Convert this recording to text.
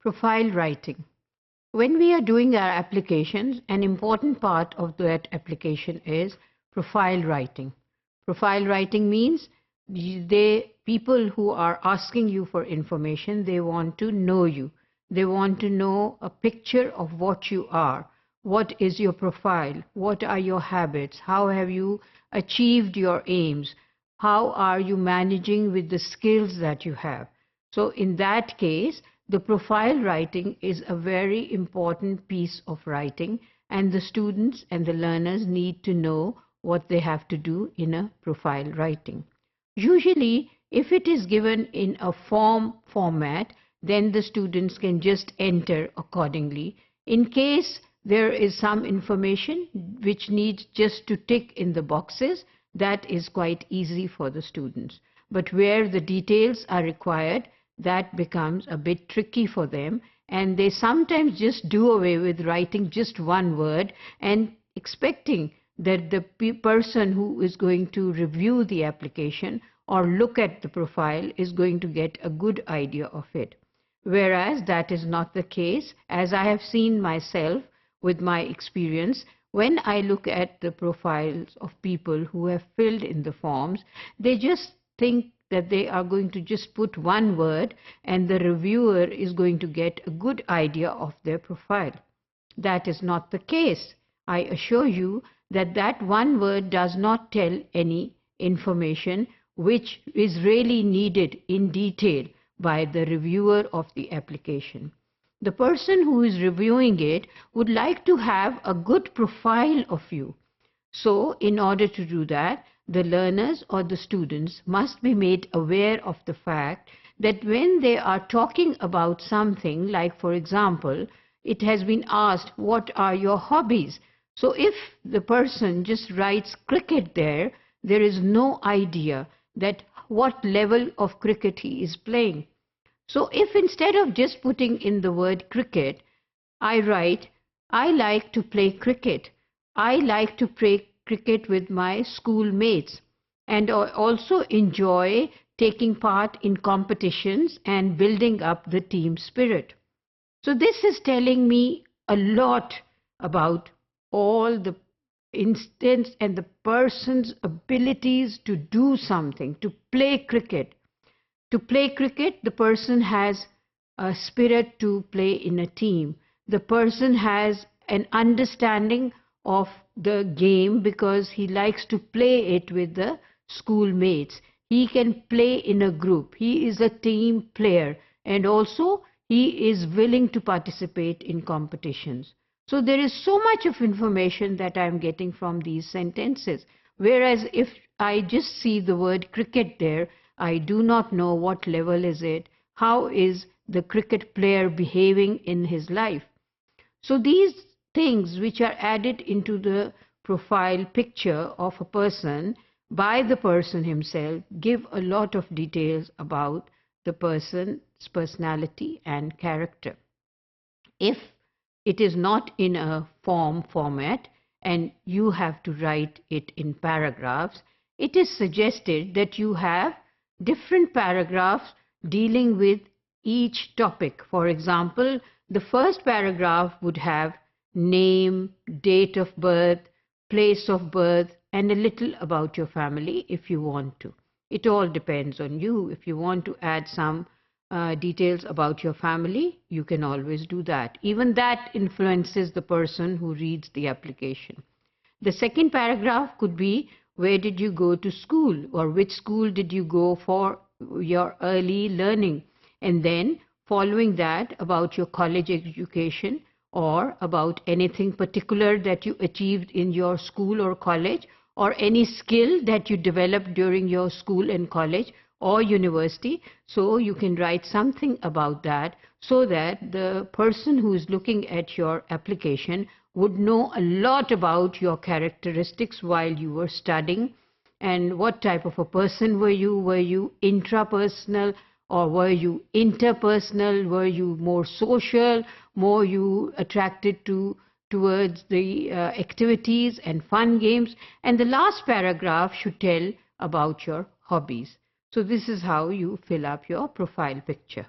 Profile writing. When we are doing our applications, an important part of that application is profile writing. Profile writing means people who are asking you for information, they want to know you. They want to know a picture of what you are. What is your profile? What are your habits? How have you achieved your aims? How are you managing with the skills that you have? So in that case, the profile writing is a very important piece of writing, and the students and the learners need to know what they have to do in a profile writing. Usually, if it is given in a form format, then the students can just enter accordingly. In case there is some information which needs just to tick in the boxes, that is quite easy for the students. But where the details are required, that becomes a bit tricky for them, and they sometimes just do away with writing just one word and expecting that the person who is going to review the application or look at the profile is going to get a good idea of it. Whereas that is not the case, as I have seen myself with my experience. When I look at the profiles of people who have filled in the forms, they just think that they are going to just put one word and the reviewer is going to get a good idea of their profile. That is not the case. I assure you that that one word does not tell any information which is really needed in detail by the reviewer of the application. The person who is reviewing it would like to have a good profile of you. So, in order to do that, the learners or the students must be made aware of the fact that when they are talking about something, like for example, it has been asked, what are your hobbies? So if the person just writes cricket there, there is no idea that what level of cricket he is playing. So if instead of just putting in the word cricket, I write, I like to play cricket. I like to play cricket with my schoolmates, and also enjoy taking part in competitions and building up the team spirit. So this is telling me a lot about all the instance and the person's abilities to do something, to play cricket. To play cricket, the person has a spirit to play in a team. The person has an understanding of the game because he likes to play it with the schoolmates. He can play in a group. He is a team player, and also he is willing to participate in competitions. So there is so much of information that I am getting from these sentences. Whereas if I just see the word cricket there, I do not know what level is it, how is the cricket player behaving in his life. So these things which are added into the profile picture of a person by the person himself give a lot of details about the person's personality and character. If it is not in a format and you have to write it in paragraphs, it is suggested that you have different paragraphs dealing with each topic. For example, the first paragraph would have name, date of birth, place of birth, and a little about your family if you want to. It all depends on you. If you want to add some details about your family, you can always do that. Even that influences the person who reads the application. The second paragraph could be, where did you go to school, or which school did you go for your early learning? And then following that, about your college education, or about anything particular that you achieved in your school or college, or any skill that you developed during your school and college or university. So you can write something about that so that the person who is looking at your application would know a lot about your characteristics while you were studying, and what type of a person were you? Were you intrapersonal or were you interpersonal? Were you more social, more you attracted towards the activities and fun games? And the last paragraph should tell about your hobbies. So this is how you fill up your profile picture.